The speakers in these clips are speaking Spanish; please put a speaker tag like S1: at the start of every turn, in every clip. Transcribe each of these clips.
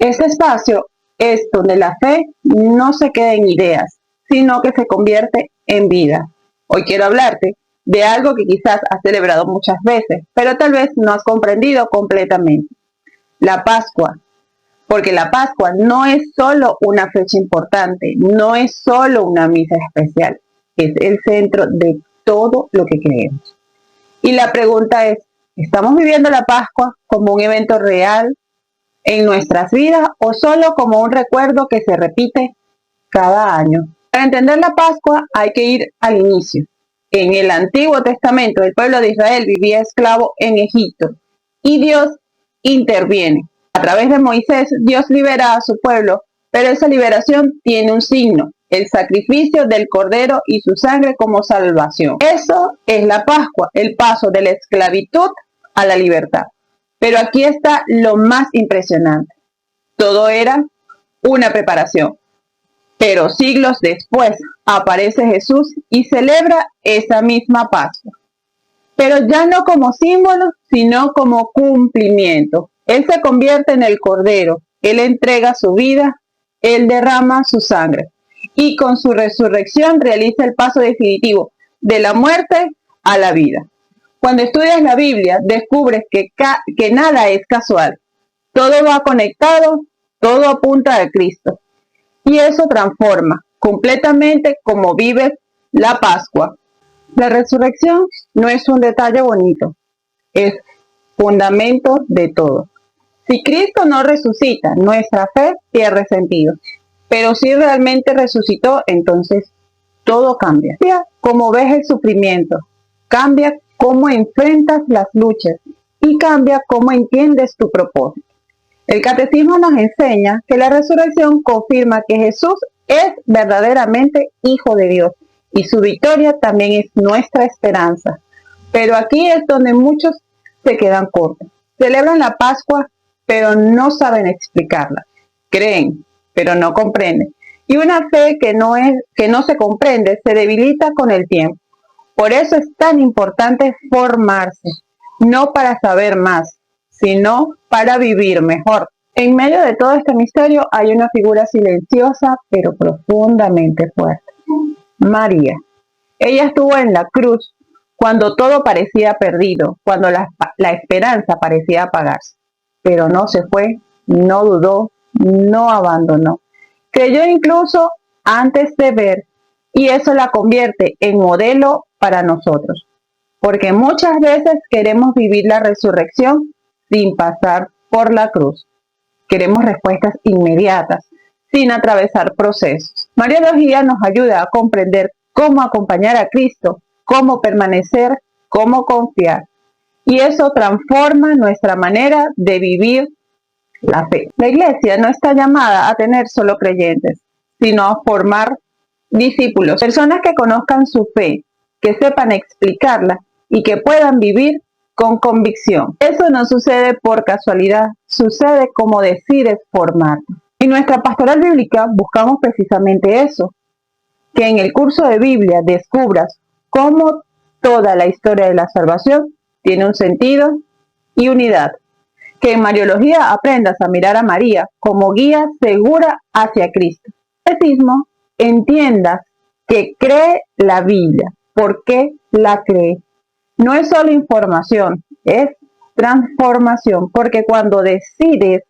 S1: Este espacio es donde la fe no se queda en ideas, sino que se convierte en vida. Hoy quiero hablarte de algo que quizás has celebrado muchas veces, pero tal vez no has comprendido completamente. La Pascua. Porque la Pascua no es solo una fecha importante, no es solo una misa especial, es el centro de todo lo que creemos. Y la pregunta es, ¿estamos viviendo la Pascua como un evento real en nuestras vidas o solo como un recuerdo que se repite cada año? Para entender la Pascua hay que ir al inicio. En el Antiguo Testamento el pueblo de Israel vivía esclavo en Egipto y Dios interviene. A través de Moisés Dios libera a su pueblo, pero esa liberación tiene un signo, el sacrificio del cordero y su sangre como salvación. Eso es la Pascua, el paso de la esclavitud a la libertad. Pero aquí está lo más impresionante. Todo era una preparación. Pero siglos después aparece Jesús y celebra esa misma Pascua. Pero ya no como símbolo, sino como cumplimiento. Él se convierte en el Cordero, Él entrega su vida, Él derrama su sangre. Y con su resurrección realiza el paso definitivo de la muerte a la vida. Cuando estudias la Biblia, descubres que nada es casual. Todo va conectado, todo apunta a Cristo. Y eso transforma completamente cómo vives la Pascua. La resurrección no es un detalle bonito, es fundamento de todo. Si Cristo no resucita, nuestra fe pierde sentido. Pero si realmente resucitó, entonces todo cambia. Cambia cómo ves el sufrimiento, cambia cómo enfrentas las luchas y cambia cómo entiendes tu propósito. El catecismo nos enseña que la resurrección confirma que Jesús es verdaderamente Hijo de Dios y su victoria también es nuestra esperanza. Pero aquí es donde muchos se quedan cortos. Celebran la Pascua, pero no saben explicarla. Creen, pero no comprenden. Y una fe que no se comprende se debilita con el tiempo. Por eso es tan importante formarse, no para saber más, sino para vivir mejor. En medio de todo este misterio hay una figura silenciosa, pero profundamente fuerte. María. Ella estuvo en la cruz cuando todo parecía perdido, cuando la esperanza parecía apagarse. Pero no se fue, no dudó, no abandonó. Creyó incluso antes de ver, y eso la convierte en modelo para nosotros. Porque muchas veces queremos vivir la resurrección sin pasar por la cruz. Queremos respuestas inmediatas, sin atravesar procesos. María nos guía, nos ayuda a comprender cómo acompañar a Cristo, cómo permanecer, cómo confiar. Y eso transforma nuestra manera de vivir la fe. La iglesia no está llamada a tener solo creyentes, sino a formar discípulos, personas que conozcan su fe, que sepan explicarla y que puedan vivir con convicción. Eso no sucede por casualidad, sucede como decides formarte. En nuestra pastoral bíblica buscamos precisamente eso, que en el curso de Biblia descubras cómo toda la historia de la salvación tiene un sentido y unidad. Que en Mariología aprendas a mirar a María como guía segura hacia Cristo. Catecismo, entiendas que cree la Biblia. ¿Por qué la cree? No es solo información, es transformación, porque cuando decides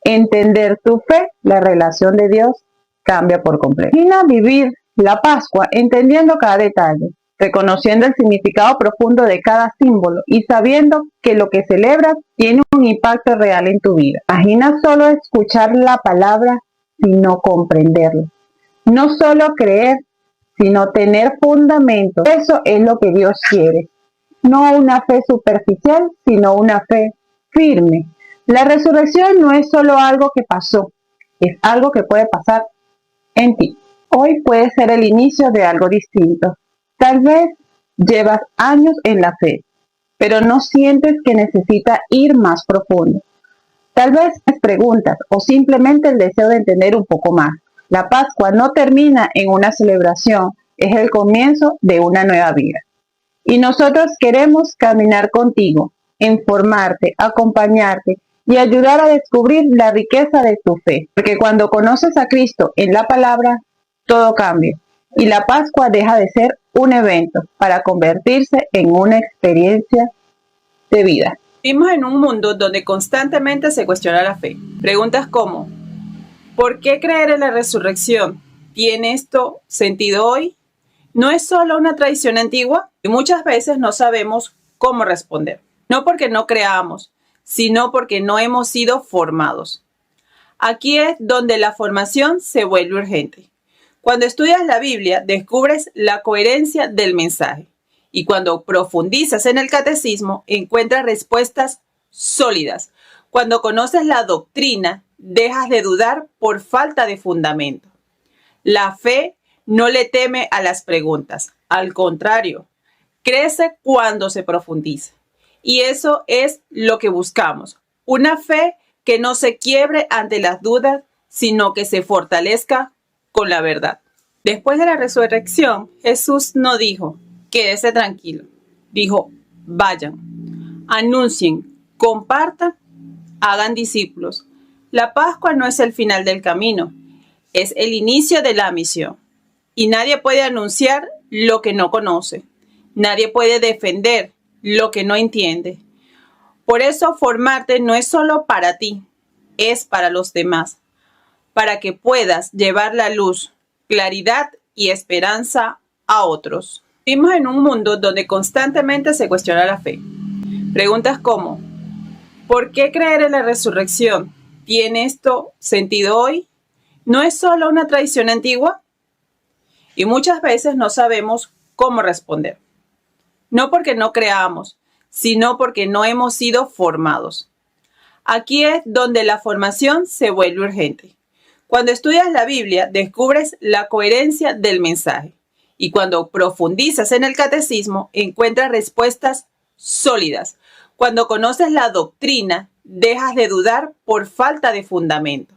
S1: entender tu fe, la relación de Dios cambia por completo. Imagina vivir la Pascua entendiendo cada detalle, reconociendo el significado profundo de cada símbolo y sabiendo que lo que celebras tiene un impacto real en tu vida. Imagina solo escuchar la palabra, sino comprenderla. No solo creer, sino tener fundamento. Eso es lo que Dios quiere. No una fe superficial, sino una fe firme. La resurrección no es solo algo que pasó, es algo que puede pasar en ti. Hoy puede ser el inicio de algo distinto. Tal vez llevas años en la fe, pero no sientes que necesita ir más profundo. Tal vez tienes preguntas o simplemente el deseo de entender un poco más. La Pascua no termina en una celebración, es el comienzo de una nueva vida. Y nosotros queremos caminar contigo, informarte, acompañarte y ayudar a descubrir la riqueza de tu fe. Porque cuando conoces a Cristo en la palabra, todo cambia y la Pascua deja de ser un evento para convertirse en una experiencia de vida.
S2: Vivimos en un mundo donde constantemente se cuestiona la fe. Preguntas como, ¿por qué creer en la resurrección? ¿Tiene esto sentido hoy? ¿No es solo una tradición antigua? Y muchas veces no sabemos cómo responder. No porque no creamos, sino porque no hemos sido formados. Aquí es donde la formación se vuelve urgente. Cuando estudias la Biblia, descubres la coherencia del mensaje. Y cuando profundizas en el catecismo, encuentras respuestas sólidas. Cuando conoces la doctrina, dejas de dudar por falta de fundamento. La fe no le teme a las preguntas. Al contrario, crece cuando se profundiza. Y eso es lo que buscamos. Una fe que no se quiebre ante las dudas, sino que se fortalezca con la verdad. Después de la resurrección, Jesús no dijo, quédese tranquilo. Dijo, vayan, anuncien, compartan, hagan discípulos. La Pascua no es el final del camino, es el inicio de la misión. Y nadie puede anunciar lo que no conoce. Nadie puede defender lo que no entiende. Por eso formarte no es solo para ti, es para los demás, para que puedas llevar la luz, claridad y esperanza a otros. Vivimos en un mundo donde constantemente se cuestiona la fe. Preguntas como, ¿por qué creer en la resurrección? ¿Tiene esto sentido hoy? ¿No es solo una tradición antigua? Y muchas veces no sabemos cómo responder. No porque no creamos, sino porque no hemos sido formados. Aquí es donde la formación se vuelve urgente. Cuando estudias la Biblia, descubres la coherencia del mensaje. Y cuando profundizas en el catecismo, encuentras respuestas sólidas. Cuando conoces la doctrina, dejas de dudar por falta de fundamento.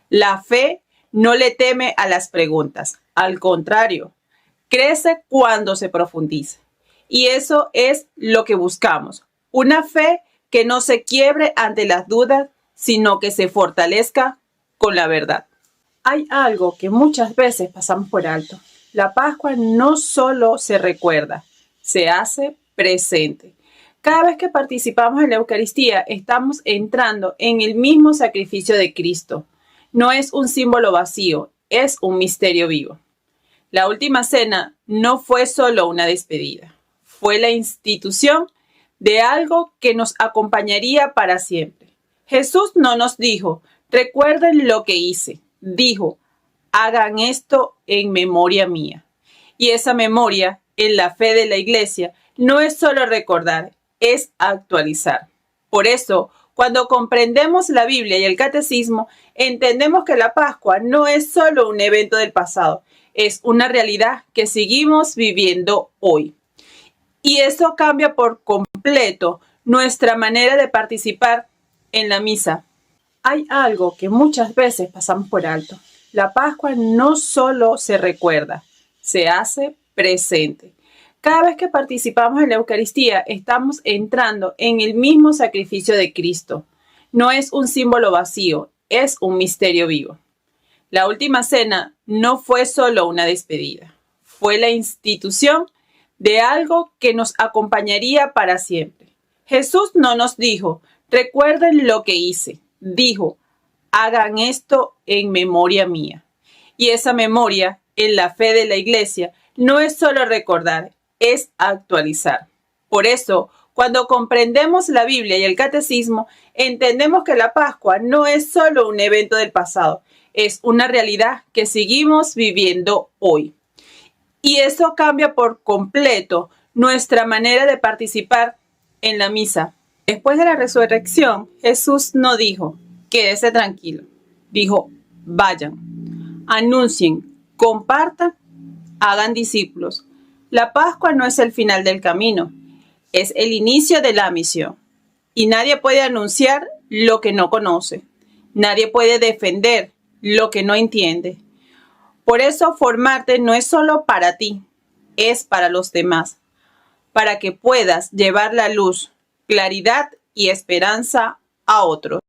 S2: La fe no le teme a las preguntas. Al contrario, crece cuando se profundiza. Y eso es lo que buscamos. Una fe que no se quiebre ante las dudas, sino que se fortalezca con la verdad. Hay algo que muchas veces pasamos por alto. La Pascua no solo se recuerda, se hace presente. Cada vez que participamos en la Eucaristía, estamos entrando en el mismo sacrificio de Cristo. No es un símbolo vacío, es un misterio vivo. La última cena no fue solo una despedida, fue la institución de algo que nos acompañaría para siempre. Jesús no nos dijo, recuerden lo que hice. Dijo, hagan esto en memoria mía. Y esa memoria, en la fe de la Iglesia, no es solo recordar, es actualizar. Por eso, cuando comprendemos la Biblia y el catecismo, entendemos que la Pascua no es solo un evento del pasado, es una realidad que seguimos viviendo hoy. Y eso cambia por completo nuestra manera de participar en la misa. Hay algo que muchas veces pasamos por alto. La Pascua no solo se recuerda, se hace presente. Cada vez que participamos en la Eucaristía, estamos entrando en el mismo sacrificio de Cristo. No es un símbolo vacío, es un misterio vivo. La última cena no fue solo una despedida, fue la institución de algo que nos acompañaría para siempre. Jesús no nos dijo, recuerden lo que hice. Dijo, hagan esto en memoria mía. Y esa memoria, en la fe de la Iglesia, no es solo recordar, es actualizar. Por eso, cuando comprendemos la Biblia y el catecismo, entendemos que la Pascua no es solo un evento del pasado, es una realidad que seguimos viviendo hoy. Y eso cambia por completo nuestra manera de participar en la misa. Después de la resurrección, Jesús no dijo, quédese tranquilo. Dijo, vayan, anuncien, compartan, hagan discípulos. La Pascua no es el final del camino, es el inicio de la misión. Y nadie puede anunciar lo que no conoce. Nadie puede defender lo que no entiende. Por eso formarte no es solo para ti, es para los demás, para que puedas llevar la luz, claridad y esperanza a otros.